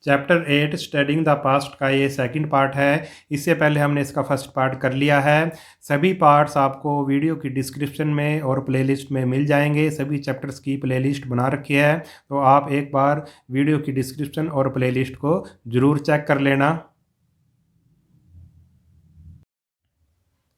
Chapter 8 studying the past का ये second part है। इससे पहले हमने इसका फर्स्ट पार्ट कर लिया है। सभी पार्ट्स आपको वीडियो की डिस्क्रिप्शन में और प्लेलिस्ट में मिल जाएंगे। सभी चैप्टर्स की प्लेलिस्ट बना रखी है, तो आप एक बार वीडियो की डिस्क्रिप्शन और प्लेलिस्ट को ज़रूर चेक कर लेना।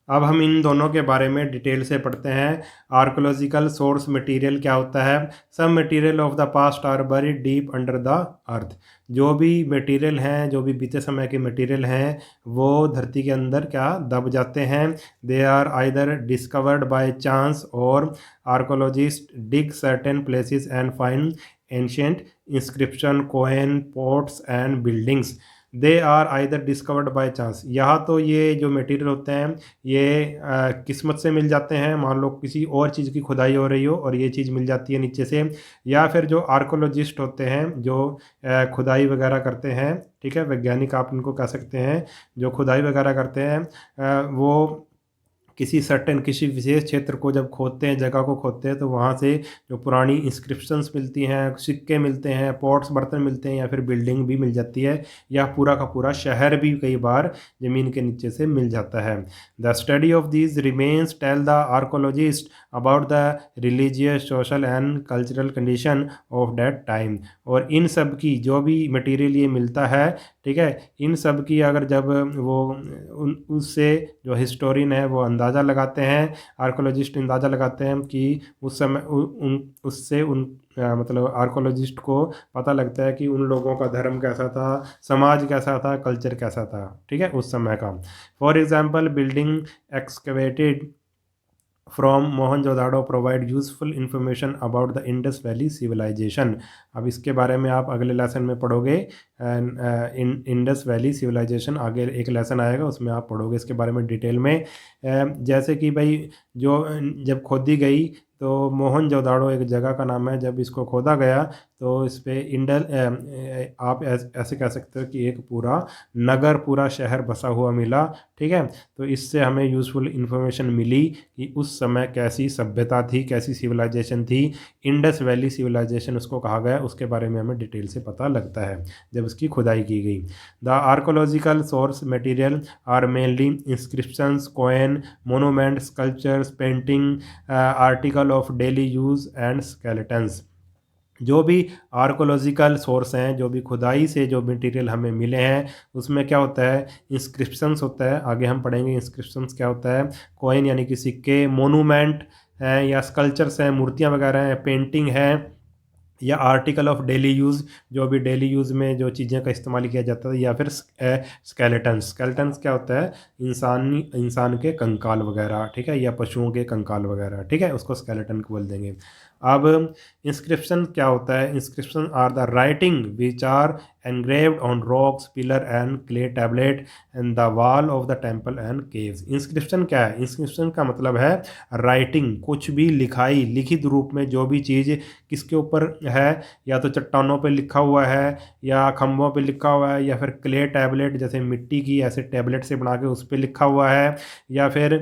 अब हम इन दोनों के बारे में डिटेल से पढ़ते हैं। आर्कोलॉजिकल सोर्स मटेरियल क्या होता है? Some material of the past are buried deep under the earth. जो भी मटेरियल हैं, जो भी बीते समय के मटेरियल हैं, वो धरती के अंदर क्या दब जाते हैं। They are either discovered by chance और archaeologist dig certain places and find ancient inscription, coin, ports and buildings. They are either discovered by chance. यहाँ तो ये जो मटेरियल होते हैं ये किस्मत से मिल जाते हैं। मान लो किसी और चीज़ की खुदाई हो रही हो और ये चीज़ मिल जाती है नीचे से। या फिर जो आर्कोलॉजिस्ट होते हैं, जो खुदाई वगैरह करते हैं, ठीक है, वैज्ञानिक आप उनको कह सकते हैं, जो खुदाई वगैरह करते हैं, वो किसी विशेष क्षेत्र को जब खोदते हैं, जगह को खोदते हैं, तो वहाँ से जो पुरानी इंस्क्रिप्शंस मिलती हैं, सिक्के मिलते हैं, पॉट्स बर्तन मिलते हैं, या फिर बिल्डिंग भी मिल जाती है, या पूरा का पूरा शहर भी कई बार ज़मीन के नीचे से मिल जाता है। The study of these remains tell the archaeologist about the religious, social and cultural condition of that time. और इन सब की जो भी मटेरियल ये मिलता है, ठीक है, इन सब की अगर जब वो उससे जो हिस्टोरियन है वो अंदाज़ा लगाते हैं, आर्कोलॉजिस्ट अंदाज़ा लगाते हैं कि उस समय उससे मतलब आर्कोलॉजिस्ट को पता लगता है कि उन लोगों का धर्म कैसा था, समाज कैसा था, कल्चर कैसा था, ठीक है, उस समय का। For example, building excavated from Mohenjodaro provide useful information about the Indus valley civilization. अब इसके बारे में आप अगले लेसन में पढ़ोगे। इंडस वैली सिविलाइजेशन आगे एक लेसन आएगा, उसमें आप पढ़ोगे इसके बारे में डिटेल में। जैसे कि भाई जो जब खोदी गई, तो मोहनजोदाड़ो एक जगह का नाम है। जब इसको खोदा गया तो इस पे आप ऐसे कह सकते हो कि एक पूरा नगर, पूरा शहर बसा हुआ मिला, ठीक है। तो इससे हमें यूज़फुल इन्फॉर्मेशन मिली कि उस समय कैसी सभ्यता थी, कैसी सिविलाइजेशन थी। इंडस वैली सिविलाइजेशन उसको कहा गया, उसके बारे में हमें डिटेल से पता लगता है जब उसकी खुदाई की गई। The archaeological source material are mainly inscriptions, coins, monuments, sculptures, painting, article of daily use and skeletons. जो भी आर्कोलॉजिकल सोर्स हैं, जो भी खुदाई से जो मटेरियल हमें मिले हैं, उसमें क्या होता है, इंस्क्रिप्शंस होता है। आगे हम पढ़ेंगे इंस्क्रिप्शंस क्या होता है। कॉइन यानी कि सिक्के, मोनूमेंट हैं या स्कल्पचर्स हैं, मूर्तियाँ वगैरह हैं, पेंटिंग है, या आर्टिकल ऑफ डेली यूज़, जो भी डेली यूज़ में जो चीज़ें का इस्तेमाल किया जाता है। या फिर स्केलेटन्स। स्केलेटन्स क्या होता है, इंसान के कंकाल वगैरह, ठीक है, या पशुओं के कंकाल वगैरह, ठीक है, उसको स्केलेटन को बोल देंगे। अब इंस्क्रिप्शन क्या होता है? Inscription are the writing which are engraved on rocks, pillar and clay tablet and the wall of the temple and caves। Inscription क्या है? इंस्क्रिप्शन का मतलब है राइटिंग, कुछ भी लिखाई, लिखित रूप में जो भी चीज़ किसके ऊपर है, या तो चट्टानों पे लिखा हुआ है, या खम्भों पे लिखा हुआ है, या फिर क्ले टैबलेट जैसे मिट्टी की ऐसे टैबलेट से बना के उस पर लिखा हुआ है, या फिर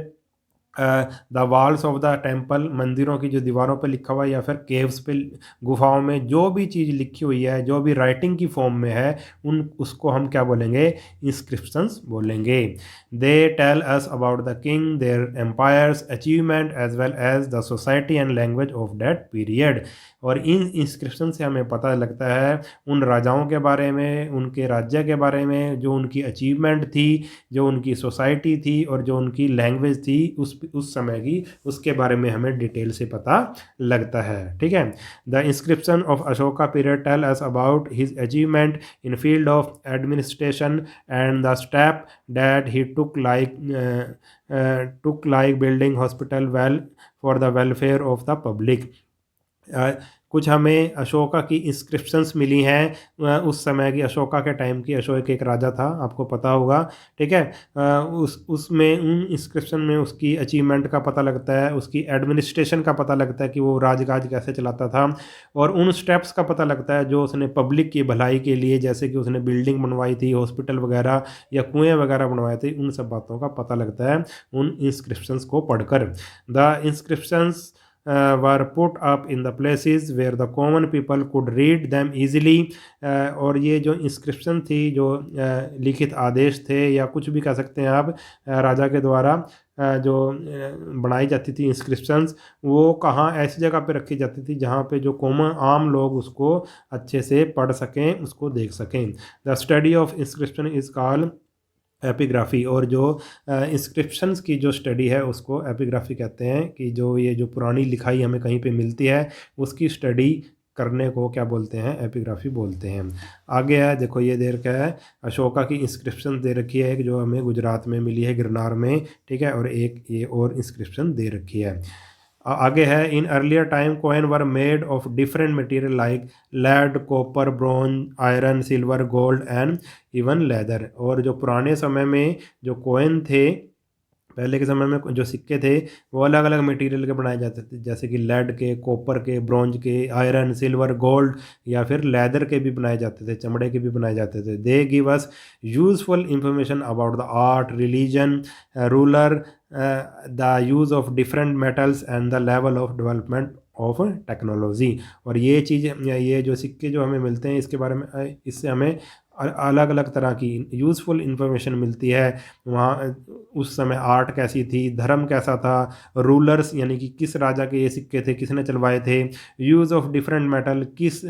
the walls of the temple, मंदिरों की जो दीवारों पर लिखा हुआ है, या फिर केव्स पे, गुफाओं में जो भी चीज़ लिखी हुई है, जो भी राइटिंग की फॉर्म में है, उसको हम क्या बोलेंगे? इंस्क्रिप्शंस बोलेंगे। They tell us about the king, their empires, achievement as well as the society and language of that period. और इन इंस्क्रिप्शन से हमें पता लगता है उन राजाओं के बारे में, उनके राज्य के बारे में, जो उनकी अचीवमेंट थी, जो उनकी सोसाइटी थी, और जो उनकी लैंग्वेज थी उस समय की, उसके बारे में हमें डिटेल से पता लगता है, ठीक है। The inscription of Ashoka period tell us about his achievement in field of administration and the step that he took like building hospital well for the welfare of the public. कुछ हमें अशोका की इंस्क्रिप्शंस मिली हैं उस समय की, अशोका के टाइम की। अशोक एक राजा था, आपको पता होगा, ठीक है। उसमें उन इंस्क्रिप्शन में उसकी अचीवमेंट का पता लगता है, उसकी एडमिनिस्ट्रेशन का पता लगता है कि वो राजकाज कैसे चलाता था, और उन स्टेप्स का पता लगता है जो उसने पब्लिक की भलाई के लिए, जैसे कि उसने बिल्डिंग बनवाई थी, हॉस्पिटल वगैरह या कुएँ वगैरह बनवाए थे, उन सब बातों का पता लगता है उन इंस्क्रिप्शंस को पढ़कर। The inscriptions were put up in the places where the common people could read them easily. और ये जो इंस्क्रिप्शन थी, जो लिखित आदेश थे या कुछ भी कह सकते हैं आप, राजा के द्वारा जो बनाई जाती थी इंस्क्रिप्शंस, वो कहाँ ऐसी जगह पे रखी जाती थी जहाँ पे जो कॉमन आम लोग उसको अच्छे से पढ़ सकें, उसको देख सकें। The study of inscription is called epigraphy. और जो इंस्क्रिप्शंस की जो स्टडी है उसको एपिग्राफी कहते हैं, कि जो ये जो पुरानी लिखाई हमें कहीं पे मिलती है उसकी स्टडी करने को क्या बोलते हैं, एपिग्राफी बोलते हैं। आगे है, देखो ये दे रखा है, अशोका की इंस्क्रिप्शन दे रखी है, एक जो हमें गुजरात में मिली है गिरनार में, ठीक है, और एक ये और इंस्क्रिप्शन दे रखी है। आगे है, in earlier time coin were made of different material like lead, copper, bronze, iron, silver, gold and even leather. और जो पुराने समय में जो कॉइन थे, पहले के समय में जो सिक्के थे वो अलग अलग मटेरियल के बनाए जाते थे, जैसे कि लेड के, कॉपर के, ब्रॉन्ज के, आयरन, सिल्वर, गोल्ड, या फिर लेदर के भी बनाए जाते थे, चमड़े के भी बनाए जाते थे। They give us useful information about the art, religion, ruler, the use of different metals and the level of development of technology. और ये चीज़, ये जो सिक्के जो हमें मिलते हैं इसके बारे में, इससे हमें अलग अलग तरह की यूज़फुल इंफॉर्मेशन मिलती है। वहाँ उस समय आर्ट कैसी थी, धर्म कैसा था, रूलर्स यानी कि किस राजा के ये सिक्के थे, किसने चलवाए थे, यूज़ ऑफ डिफरेंट मेटल, किस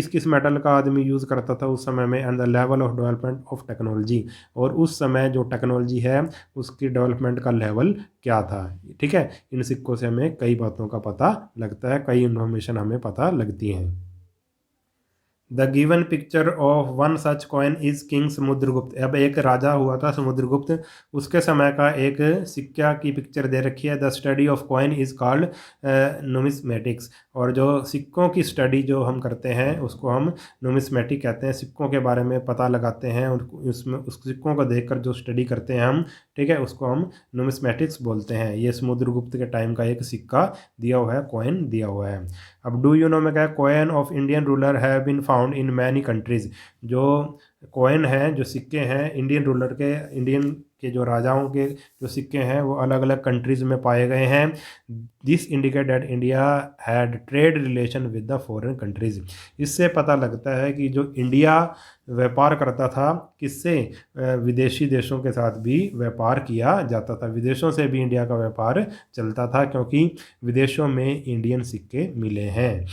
किस मेटल का आदमी यूज़ करता था उस समय में, and the level of development of technology. और उस समय जो टेक्नोलॉजी है उसकी डेवलपमेंट का लेवल क्या था। ठीक है, इन सिक्कों से हमें कई बातों का पता लगता है, कई इन्फॉर्मेशन हमें पता लगती हैं। The given picture of one such coin is king Samudragupta. अब एक राजा हुआ था समुद्रगुप्त, उसके समय का एक सिक्का की पिक्चर दे रखी है। The study of coin is called numismatics. और जो सिक्कों की स्टडी जो हम करते हैं उसको हम नुमिस्मेटिक कहते हैं। सिक्कों के बारे में पता लगाते हैं, उसमें उस सिक्कों को देखकर जो स्टडी करते हैं हम, ठीक है, उसको हम नुमिस्मेटिक्स बोलते हैं। ये समुद्रगुप्त के टाइम का एक सिक्का दिया हुआ है, कॉइन दिया हुआ है। अब डू यू नो में क्या है, coin of Indian ruler have been found in many countries. जो कॉइन हैं, जो सिक्के हैं इंडियन रूलर के, इंडियन के जो राजाओं के जो सिक्के हैं वो अलग अलग कंट्रीज़ में पाए गए हैं। This indicate that India had trade relation with the foreign countries. इससे पता लगता है कि जो इंडिया व्यापार करता था किससे, विदेशी देशों के साथ भी व्यापार किया जाता था, विदेशों से भी इंडिया का व्यापार चलता था, क्योंकि विदेशों में इंडियन सिक्के मिले हैं।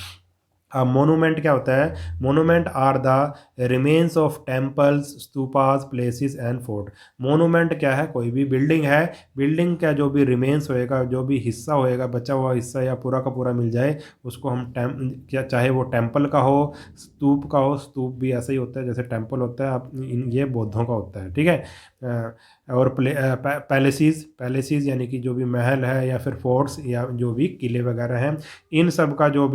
अब मोनूमेंट क्या होता है, monument are the remains of temples, stupas, places and fort. Monument क्या है, कोई भी बिल्डिंग है, बिल्डिंग का जो भी रिमेन्स होएगा, जो भी हिस्सा होएगा, बचा हुआ हिस्सा या पूरा का पूरा मिल जाए, उसको हम क्या, चाहे वो टेम्पल का हो, स्तूप का हो, स्तूप भी ऐसा ही होता है जैसे टेम्पल होता है, आप ये बौद्धों का होता है, ठीक है। और पैलेसीज यानी कि जो भी महल है या फिर फोर्ट्स या जो भी किले वगैरह हैं, इन सब का जो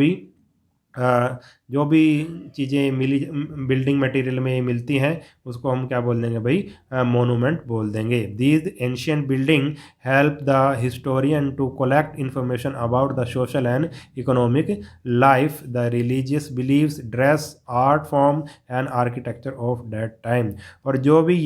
भी चीज़ें मिली, बिल्डिंग मटेरियल में मिलती हैं, उसको हम क्या बोल देंगे भाई, मोनूमेंट बोल देंगे। These ancient building help the historian to collect information about the social and economic life, the religious believes, dress, art form and architecture of that time. और जो भी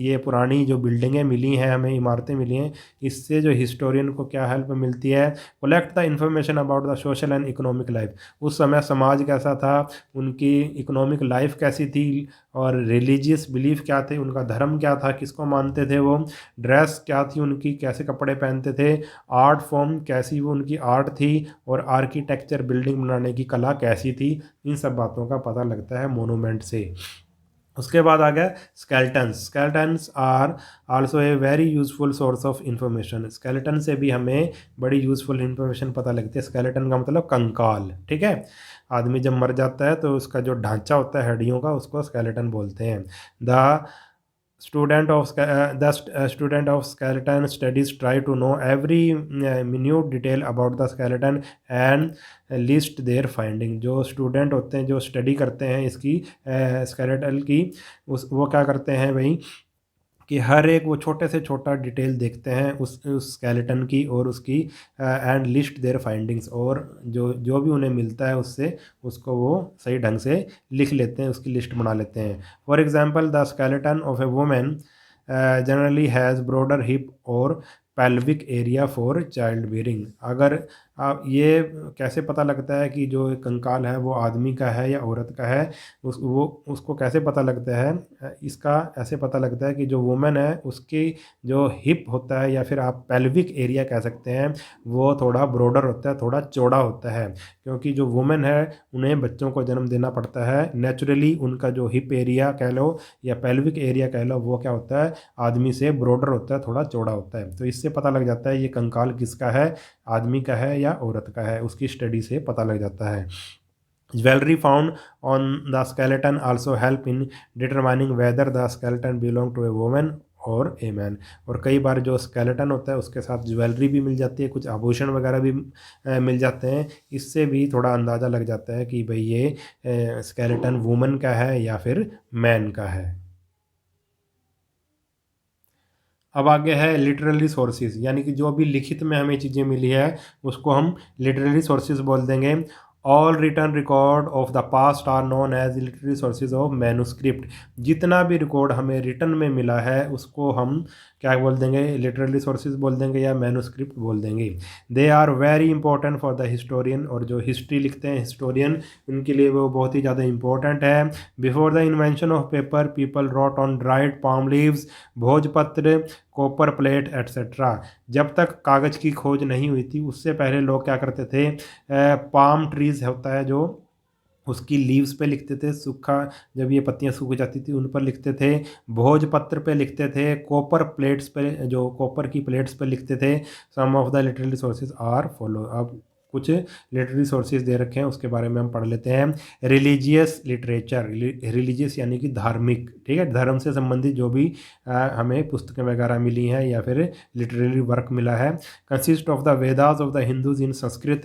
ये पुरानी जो बिल्डिंगें मिली हैं, हमें इमारतें मिली हैं, इससे जो हिस्टोरियन को क्या हेल्प मिलती है, collect the information about the social and economic life. उस समय समाज कैसा था, उनकी इकोनॉमिक लाइफ कैसी थी, और रिलीजियस बिलीफ क्या थे, उनका धर्म क्या था, किसको मानते थे वो, ड्रेस क्या थी उनकी, कैसे कपड़े पहनते थे, आर्ट फॉर्म कैसी वो उनकी आर्ट थी, और आर्किटेक्चर बिल्डिंग बनाने की कला कैसी थी। इन सब बातों का पता लगता है मोनूमेंट से। उसके बाद आ गया skeletons. Skeletons are also a very useful source of information. Skeleton से भी हमें बड़ी यूज़फुल इंफॉर्मेशन पता लगती है। स्केलेटन का मतलब कंकाल, ठीक है। आदमी जब मर जाता है तो उसका जो ढांचा होता है हड्डियों का, उसको स्केलेटन बोलते हैं। The student of skeleton studies try to know every minute detail about the skeleton and list their finding। जो स्टूडेंट होते हैं, जो स्टडी करते हैं इसकी स्केलेटल की, वो क्या करते हैं भाई, कि हर एक वो छोटे से छोटा डिटेल देखते हैं उस स्केलेटन की और उसकी, एंड लिस्ट देयर फाइंडिंग्स। और जो भी उन्हें मिलता है उससे उसको वो सही ढंग से लिख लेते हैं, उसकी लिस्ट बना लेते हैं। For example the skeleton of a women generally has broader hip और pelvic area for child bearing. अगर आप ये कैसे पता लगता है कि जो कंकाल है वो आदमी का है या औरत का है, उसको कैसे पता लगता है? इसका ऐसे पता लगता है कि जो वुमेन है उसकी जो हिप होता है या फिर आप पेल्विक एरिया कह सकते हैं, वो थोड़ा ब्रॉडर होता है, थोड़ा चौड़ा होता है। क्योंकि जो वुमेन है उन्हें बच्चों को जन्म देना पड़ता है, नेचुरली उनका जो हिप एरिया कह लो या पेल्विक एरिया कह लो, वो क्या होता है, आदमी से ब्रॉडर होता है, थोड़ा चौड़ा होता है। तो इससे पता लग जाता है ये कंकाल किसका है, आदमी का है या औरत का है, उसकी स्टडी से पता लग जाता है। Jewellery found on the skeleton also help in determining whether the skeleton belong to a women और ए मैन। और कई बार जो स्केलेटन होता है उसके साथ ज्वेलरी भी मिल जाती है, कुछ आभूषण वगैरह भी मिल जाते हैं। इससे भी थोड़ा अंदाज़ा लग जाता है कि भाई ये स्केलेटन वुमन का है या फिर मैन का है। अब आगे है लिटरेरी सोर्सेज, यानी कि जो भी लिखित में हमें चीज़ें मिली है उसको हम लिटरेरी सोर्सेज बोल देंगे। All written record of the past are known as literary sources of manuscript. जितना भी रिकॉर्ड हमें रिटर्न में मिला है उसको हम क्या बोल देंगे, लिटरेरी सोर्सेज बोल देंगे या मैन्युस्क्रिप्ट बोल देंगे। They are very important for the historian, और जो हिस्ट्री लिखते हैं हिस्टोरियन, उनके लिए वो बहुत ही ज़्यादा इंपॉर्टेंट है। Before the invention of paper people wrote on dried palm leaves, bhojpatra, copper plate etcetera. जब तक कागज़ की खोज नहीं हुई थी उससे पहले लोग क्या करते थे, पाम ट्रीज़ होता है जो, उसकी लीव्स पे लिखते थे, सूखा जब ये पत्तियां सूख जाती थी उन पर लिखते थे, भोजपत्र पे लिखते थे, कॉपर प्लेट्स पे, जो कॉपर की प्लेट्स पे लिखते थे। Some of the literary sources are follow. अब कुछ लिटरेरी सोर्सेज दे रखे हैं उसके बारे में हम पढ़ लेते हैं। रिलीजियस लिटरेचर, रिलीजियस यानी कि धार्मिक, ठीक है, धर्म से संबंधित जो भी हमें पुस्तकें वगैरह मिली हैं या फिर लिटरेरी वर्क मिला है। Consist of the Vedas of the Hindus in Sanskrit,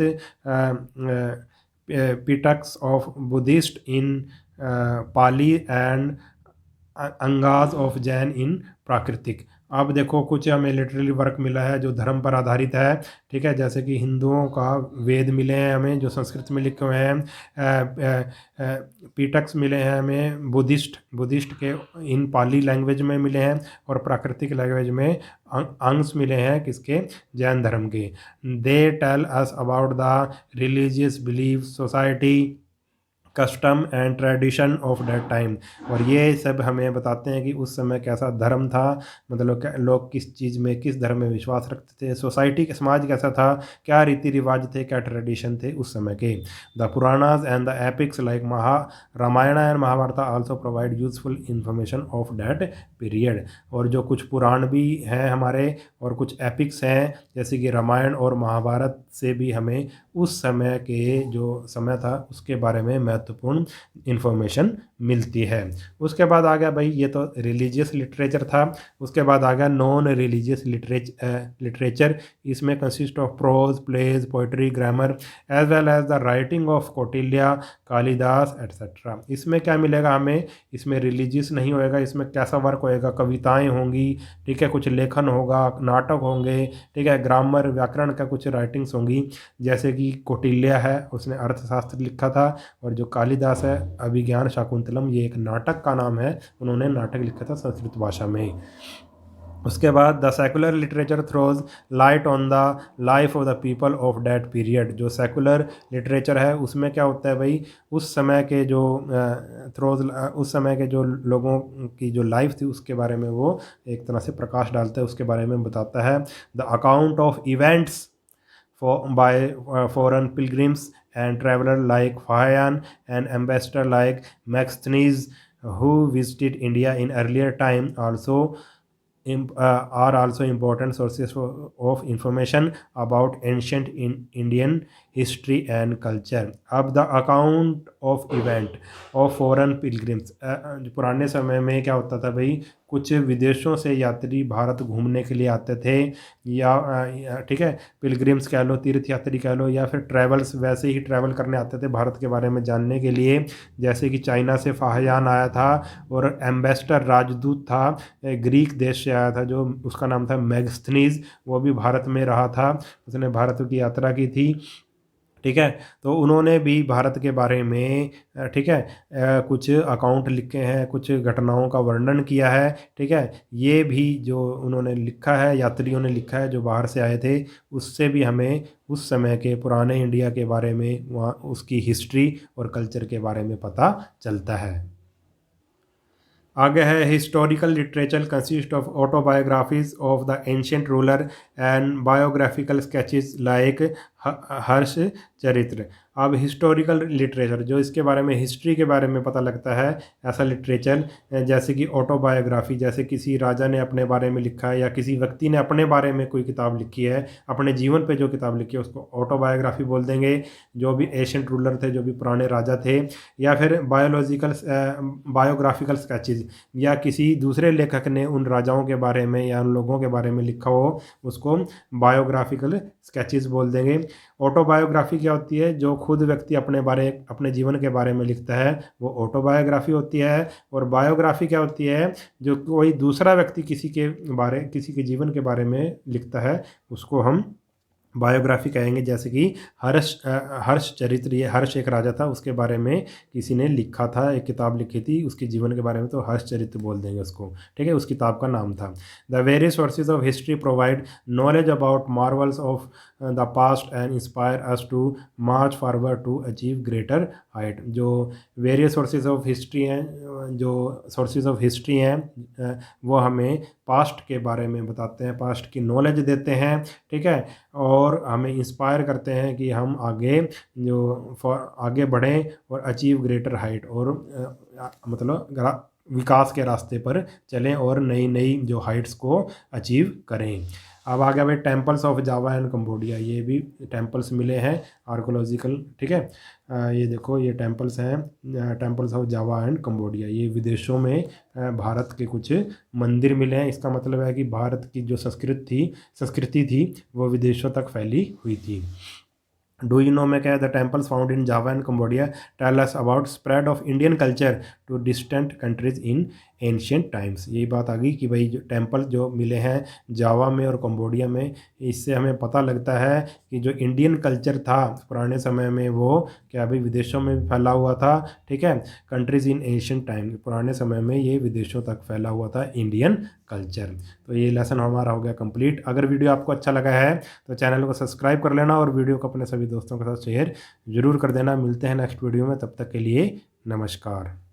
Pitakas of Buddhist in Pali and Angas of Jain in Prakrit. अब देखो कुछ हमें लिटरेरी वर्क मिला है जो धर्म पर आधारित है, ठीक है, जैसे कि हिंदुओं का वेद मिले हैं हमें जो संस्कृत में लिखे हुए हैं, पीटक्स मिले हैं हमें बुद्धिस्ट के इन पाली लैंग्वेज में मिले हैं, और प्राकृतिक लैंग्वेज में अंश मिले हैं किसके, जैन धर्म के। They tell us about the religious belief, society, custom and tradition of that time. और ये सब हमें बताते हैं कि उस समय कैसा धर्म था, मतलब लोग किस चीज़ में, किस धर्म में विश्वास रखते थे, सोसाइटी का समाज कैसा था, क्या रीति रिवाज थे, क्या ट्रेडिशन थे उस समय के। The Puranas and the epics like Ramayana and Mahabharata also provide useful information of that period. और जो कुछ पुराण भी हैं हमारे और कुछ एपिक्स हैं जैसे कि रामायण और महाभारत से भी हमें उस समय के जो समय था उसके बारे में महत्वपूर्ण इन्फॉर्मेशन मिलती है। उसके बाद आ गया भाई, ये तो रिलीजियस लिटरेचर था। उसके बाद आ गया नॉन रिलीजियस लिटरेचर। इसमें consist of prose, plays, poetry, grammar as well as the writing of Kautilya, Kalidas etcetera. इसमें क्या मिलेगा हमें, इसमें रिलीजियस नहीं होएगा, इसमें कैसा वर्क होएगा, कविताएं होंगी, ठीक है, कुछ लेखन होगा, नाटक होंगे, ठीक है, ग्रामर व्याकरण का कुछ राइटिंग्स होंगी। जैसे कि कौटिल्य है उसने अर्थशास्त्र लिखा था, और जो कालिदास है अभिज्ञान शाकुंतलम, ये एक नाटक का नाम है, उन्होंने नाटक लिखा था संस्कृत भाषा में। उसके बाद the secular literature throws light on the life of the people of that period. जो सेकुलर लिटरेचर है उसमें क्या होता है भाई, उस समय के जो उस समय के जो लोगों की जो लाइफ थी उसके बारे में वो एक तरह से प्रकाश डालता है, उसके बारे में बताता है। The account of events by foreign pilgrims and travelers like Fahayan and ambassador like Megasthenes who visited India in earlier time also are also important sources of information about ancient Indian history and culture. अब the account of event of foreign pilgrims, पुराने समय में क्या होता था भाई, कुछ विदेशों से यात्री भारत घूमने के लिए आते थे, या ठीक है, पिलग्रिम्स कह लो, तीर्थ यात्री कह लो, या फिर ट्रैवल्स वैसे ही ट्रैवल करने आते थे भारत के बारे में जानने के लिए। जैसे कि चाइना से फाहयान आया था, और एम्बेसडर राजदूत था ग्रीक देश से आया था जो उसका नाम था मेगस्थनीज, वो भी भारत में रहा था, उसने भारत की यात्रा की थी। ठीक है। तो उन्होंने भी भारत के बारे में ठीक है कुछ अकाउंट लिखे हैं, कुछ घटनाओं का वर्णन किया है। ठीक है, ये भी जो उन्होंने लिखा है, यात्रियों ने लिखा है जो बाहर से आए थे, उससे भी हमें उस समय के पुराने इंडिया के बारे में, वहाँ उसकी हिस्ट्री और कल्चर के बारे में पता चलता है। आगे है historical literature consist of autobiographies of the ancient ruler and biographical sketches like Harsha Charita. अब हिस्टोरिकल लिटरेचर जो इसके बारे में, हिस्ट्री के बारे में पता लगता है, ऐसा लिटरेचर जैसे कि ऑटोबायोग्राफी, जैसे किसी राजा ने अपने बारे में लिखा है या किसी व्यक्ति ने अपने बारे में कोई किताब लिखी है, अपने जीवन पे जो किताब लिखी है उसको ऑटोबायोग्राफी बोल देंगे। जो भी एशियंट रूलर थे, जो भी पुराने राजा थे, या फिर बायोग्राफिकल स्केचेज, या किसी दूसरे लेखक ने उन राजाओं के बारे में या उन लोगों के बारे में लिखा हो, उसको बायोग्राफिकल स्केचेस बोल देंगे। ऑटोबायोग्राफी क्या होती है? जो खुद व्यक्ति अपने जीवन के बारे में लिखता है वो ऑटोबायोग्राफी होती है। और बायोग्राफी क्या होती है? जो कोई दूसरा व्यक्ति किसी के जीवन के बारे में लिखता है उसको हम बायोग्राफी कहेंगे। जैसे कि हर्ष चरित्र, ये हर्ष एक राजा था, उसके बारे में किसी ने लिखा था, एक किताब लिखी थी उसके जीवन के बारे में, तो हर्ष चरित्र बोल देंगे उसको। ठीक है, उस किताब का नाम था। The various sources of history provide knowledge about marvels of the past and inspire us to march forward to achieve greater height. जो वेरियस सोर्सेज ऑफ हिस्ट्री हैं, जो सोर्सेज ऑफ हिस्ट्री हैं वो हमें पास्ट के बारे में बताते हैं, पास्ट की नॉलेज देते हैं। ठीक है, और हमें इंस्पायर करते हैं कि हम आगे बढ़ें और अचीव ग्रेटर हाइट, और मतलब विकास के रास्ते पर चलें और नई नई जो हाइट्स को अचीव करें। अब आगे हमें temples of Java and Cambodia, ये भी टेम्पल्स मिले हैं आर्कोलॉजिकल। ठीक है, ये देखो ये टेम्पल्स हैं, temples of Java and Cambodia. ये विदेशों में भारत के कुछ मंदिर मिले हैं। इसका मतलब है कि भारत की जो संस्कृति थी वो विदेशों तक फैली हुई थी। डू यू नो में क्या है? The temples found in Java and Cambodia tell us about spread of Indian culture to distant countries in ancient times. यही बात आ गई कि भाई जो टेम्पल जो मिले हैं जावा में और कंबोडिया में, इससे हमें पता लगता है कि जो इंडियन कल्चर था पुराने समय में वो क्या अभी विदेशों में भी फैला हुआ था। ठीक है, कंट्रीज इन एंशियंट टाइम, पुराने समय में ये विदेशों तक फैला हुआ था इंडियन कल्चर। तो ये लेसन हमारा हो गया कंप्लीट। अगर वीडियो आपको अच्छा लगा है तो चैनल को सब्सक्राइब कर लेना और वीडियो को अपने सभी दोस्तों के साथ शेयर जरूर कर देना। मिलते हैं नेक्स्ट वीडियो में, तब तक के लिए नमस्कार।